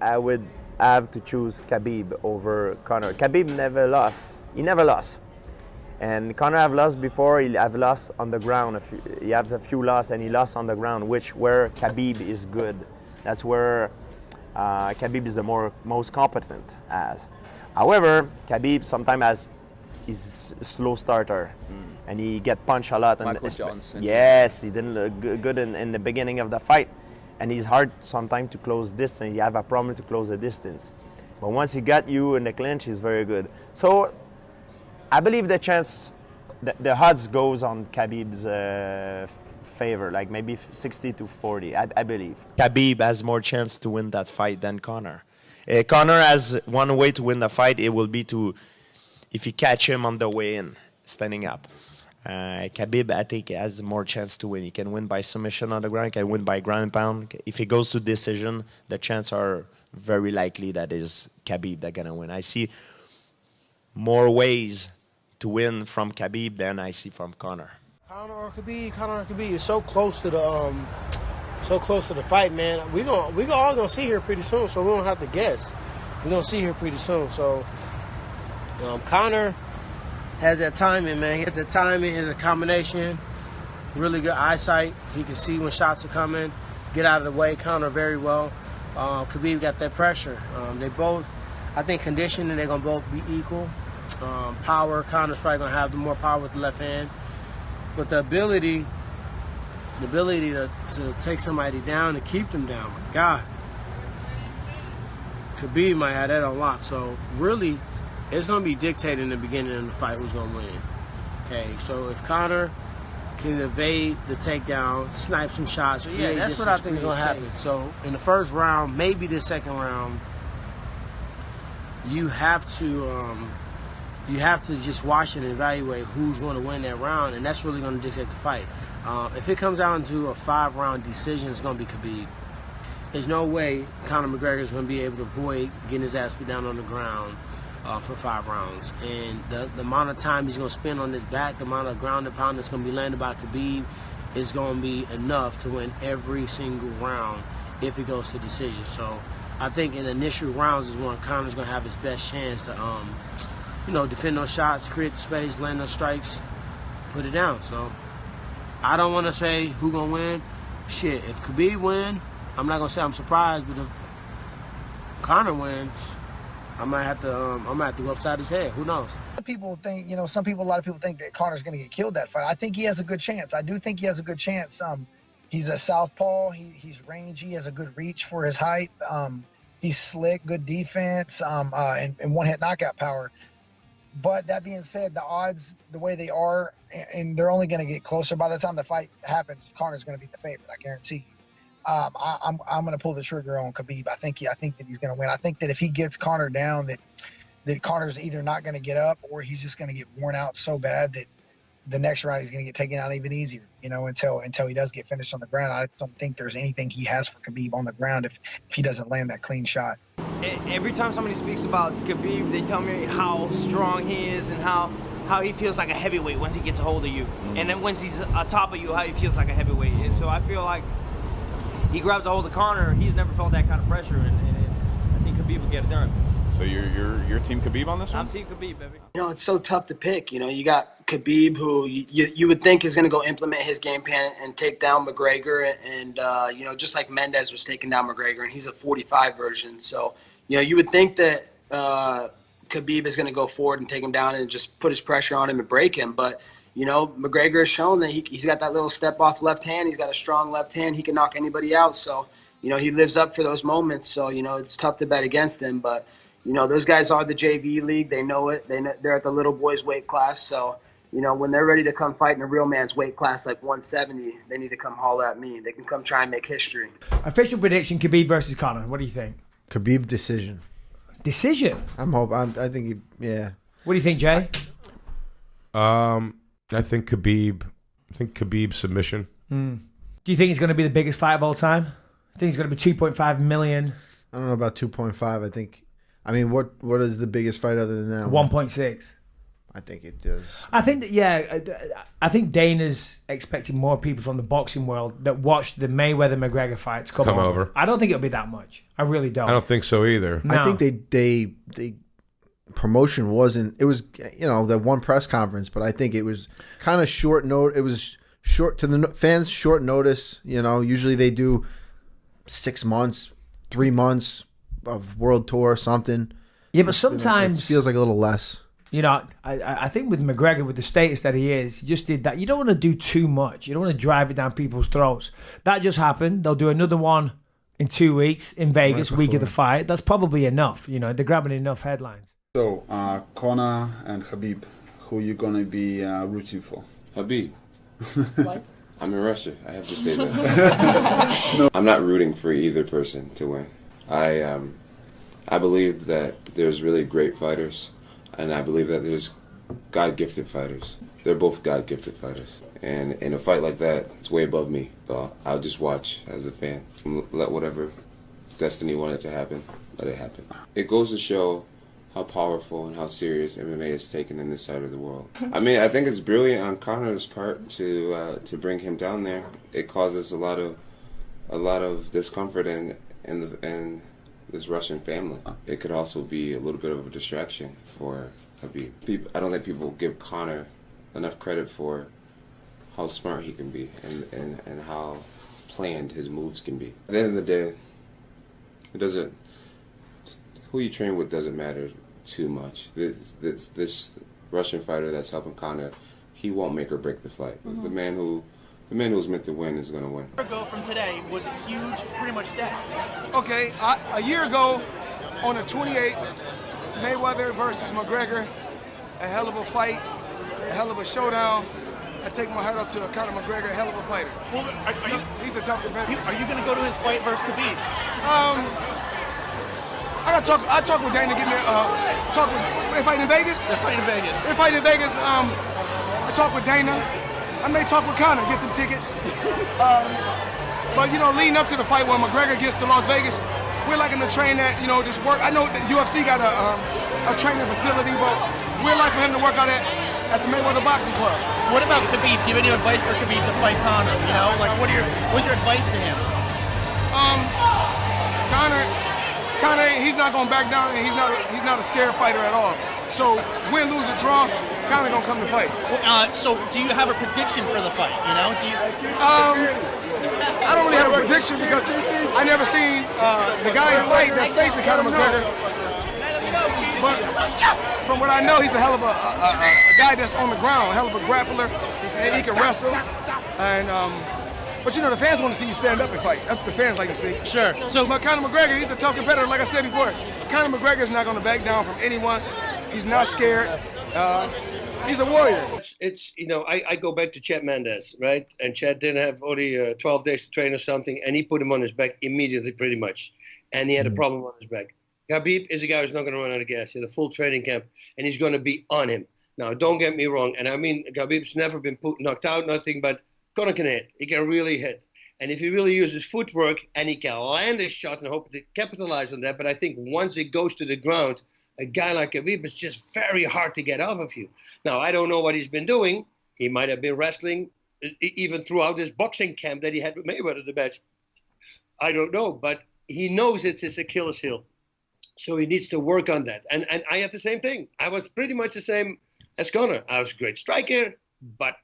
I would have to choose Khabib over Conor. Khabib never lost. He never lost. And Conor have lost before. He have lost on the ground. He have a few losses, and he lost on the ground, where Khabib is good. That's where Khabib is the most competent as. However, Khabib sometimes is a slow starter, and he get punched a lot. Michael Johnson. Yes, he didn't look good in the beginning of the fight, and he's hard sometimes to close distance. You have a problem to close the distance, but once he got you in the clinch, he's very good. So I believe the chance, the odds goes on Khabib's favor, like maybe 60-40. I believe Khabib has more chance to win that fight than Conor. Conor has one way to win the fight. It will be if you catch him on the way in, standing up. Khabib, I think, has more chance to win. He can win by submission on the ground. He can win by ground and pound. If he goes to decision, the chances are very likely that is Khabib that's gonna win. I see more ways to win from Khabib than I see from Conor. Conor or Khabib is so close to the fight, man. We all gonna see here pretty soon, so we don't have to guess. We're gonna see here pretty soon. So Conor has that timing, man. He has that timing and the combination. Really good eyesight. He can see when shots are coming, get out of the way. Conor very well. Khabib got that pressure. They both, I think, conditioning, they're gonna both be equal. Power, Conor's probably gonna have the more power with the left hand, but the ability to take somebody down and keep them down, my God, Khabib might have that on lock. So really, it's gonna be dictated in the beginning of the fight who's gonna win. Okay, so if Conor can evade the takedown, snipe some shots, so yeah, that's what I think is gonna happen. So in the first round, maybe the second round, you have to just watch and evaluate who's going to win that round, and that's really going to dictate the fight. If it comes down to a 5-round decision, it's going to be Khabib. There's no way Conor McGregor is going to be able to avoid getting his ass put down on the ground for 5 rounds. And the amount of time he's going to spend on his back, the amount of ground and pound that's going to be landed by Khabib is going to be enough to win every single round if it goes to decision. So I think in the initial rounds is when Conor's going to have his best chance to defend those shots, create the space, land those strikes, put it down. So I don't want to say who gonna win. Shit, if Khabib win, I'm not gonna say I'm surprised, but if Conor wins, I might have to go upside his head. Who knows? A lot of people think that Conor's gonna get killed that fight. I think he has a good chance. I do think he has a good chance. He's a southpaw. He's rangy. He has a good reach for his height. He's slick, good defense, and one-hit knockout power. But that being said, the odds, the way they are, and they're only going to get closer by the time the fight happens. Conor's going to be the favorite, I guarantee you. I'm going to pull the trigger on Khabib. I think that he's going to win. I think that if he gets Conor down, that Conor's either not going to get up or he's just going to get worn out so bad that the next round he's going to get taken out even easier. Until he does get finished on the ground. I just don't think there's anything he has for Khabib on the ground if he doesn't land that clean shot. Every time somebody speaks about Khabib, they tell me how strong he is and how he feels like a heavyweight once he gets a hold of you. And then once he's on top of you, how he feels like a heavyweight. And so I feel like he grabs a hold of Conor, he's never felt that kind of pressure, and I think Khabib will get it done. So you're Team Khabib on this one? I'm Team Khabib, baby. It's so tough to pick. You got Khabib, who you would think is going to go implement his game plan and take down McGregor, and just like Mendes was taking down McGregor, and he's a 45 version. So you would think that Khabib is going to go forward and take him down and just put his pressure on him and break him. But McGregor has shown that he's got that little step off left hand. He's got a strong left hand. He can knock anybody out. So he lives up for those moments. So it's tough to bet against him, but. Those guys are the JV league. They know it. They're at the little boys weight class. So, when they're ready to come fight in a real man's weight class like 170, they need to come holler at me. They can come try and make history. Official prediction, Khabib versus Conor. What do you think? Khabib decision. Decision? I think yeah. What do you think, Jay? I think Khabib submission. Do you think it's going to be the biggest fight of all time? I think it's going to be 2.5 million. I don't know about 2.5. What is the biggest fight other than that? 1.6. I think it does. I think that, yeah, I think Dana's expecting more people from the boxing world that watched the Mayweather-McGregor fights come over. I don't think it'll be that much. I really don't. I don't think so either. No. I think they promotion wasn't. It was the one press conference, but I think it was kind of short note. It was short to the fans. Short notice. Usually they do 6 months, 3 months of world tour, something. Yeah, but sometimes it feels like a little less. I think with McGregor, with the status that he is, he just did that. You don't want to do too much. You don't want to drive it down people's throats. That just happened. They'll do another one in 2 weeks in Vegas, week of the fight. That's probably enough. They're grabbing enough headlines. So, Conor and Khabib, who you gonna be rooting for? Khabib. I'm in Russia. I have to say that. No. I'm not rooting for either person to win. I believe that there's really great fighters, and I believe that there's God-gifted fighters. They're both God-gifted fighters. And in a fight like that, it's way above me. So I'll just watch as a fan. Let whatever destiny wanted to happen, let it happen. It goes to show how powerful and how serious MMA is taken in this side of the world. I mean, I think it's brilliant on Conor's part to bring him down there. It causes a lot of discomfort in this Russian family. It could also be a little bit of a distraction for Khabib. I don't think people give Conor enough credit for how smart he can be and how planned his moves can be. At the end of the day, who you train with doesn't matter too much. This Russian fighter that's helping Conor, he won't make or break the fight. Mm-hmm. The man who's meant to win is going to win. A year ago from today was a huge, pretty much dead. Okay, a year ago on the 28th, Mayweather versus McGregor, a hell of a fight, a hell of a showdown. I take my hat off to Conor McGregor, a hell of a fighter. Well, he's a tough competitor. Are you going to go to his fight versus Khabib? I talk with Dana. They fighting in Vegas. They're fighting in Vegas. They're fighting in Vegas. I talk with Dana. I may talk with Conor, get some tickets. But leading up to the fight when McGregor gets to Las Vegas, we're liking to train at just work. I know that UFC got a training facility, but we're like for him to work out at the Mayweather Boxing Club. What about Khabib? Do you have any advice for Khabib to fight Conor? What's your advice to him? Conor, he's not gonna back down, and he's not a scared fighter at all. So win, lose, or draw, Conor gonna come to fight. So do you have a prediction for the fight? I don't really have a prediction because I never seen the guy fight that's facing Conor McGregor. But from what I know, he's a hell of a guy that's on the ground, a hell of a grappler, and he can wrestle. And but the fans want to see you stand up and fight. That's what the fans like to see. Sure. But Conor McGregor, he's a tough competitor. Like I said before, Conor McGregor is not going to back down from anyone. He's not scared. He's a warrior. I go back to Chad Mendes, right? And Chad didn't have only 12 days to train or something, and he put him on his back immediately, pretty much. And he had a problem on his back. Khabib is a guy who's not going to run out of gas. He had a full training camp, and he's going to be on him. Now, don't get me wrong, and I mean, Khabib's never been knocked out, nothing, but Conor can hit. He can really hit. And if he really uses footwork and he can land a shot and hope to capitalize on that, but I think once it goes to the ground, a guy like Khabib, it's just very hard to get off of you. Now, I don't know what he's been doing. He might have been wrestling even throughout his boxing camp that he had with Mayweather, the match. I don't know, but he knows it's his Achilles heel. So he needs to work on that. And I had the same thing. I was pretty much the same as Conor. I was a great striker, but,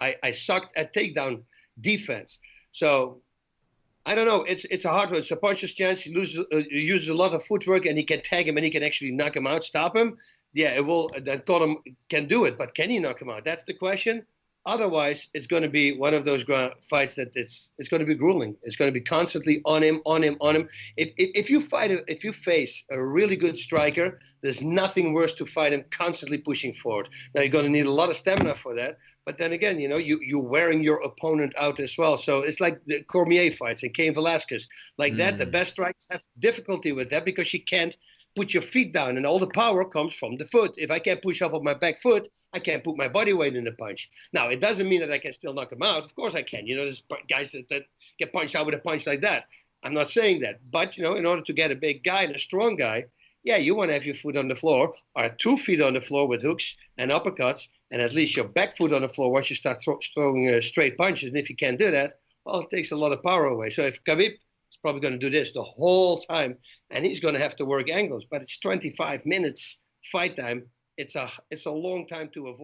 I sucked at takedown defense. So I don't know. It's a hard one. It's a puncher's chance. He uses a lot of footwork, and he can tag him, and he can actually knock him out, stop him. Yeah, it will. Then Conor can do it, but can he knock him out? That's the question. Otherwise, it's going to be one of those fights that it's going to be grueling. It's going to be constantly on him. If you face a really good striker, there's nothing worse to fight him constantly pushing forward. Now you're going to need a lot of stamina for that. But then again, you're wearing your opponent out as well. So it's like the Cormier fights and Cain Velasquez, like that. The best strikers have difficulty with that because you can't put your feet down, and all the power comes from the foot. If I can't push off of my back foot, I can't put my body weight in the punch. Now, it doesn't mean that I can still knock him out. Of course I can. There's guys that get punched out with a punch like that. I'm not saying that. But, in order to get a big guy and a strong guy, yeah, you want to have your foot on the floor, or 2 feet on the floor with hooks and uppercuts, and at least your back foot on the floor once you start throwing straight punches. And if you can't do that, well, it takes a lot of power away. So if Khabib is probably going to do this the whole time, and he's going to have to work angles, but it's 25 minutes fight time. It's a long time to avoid.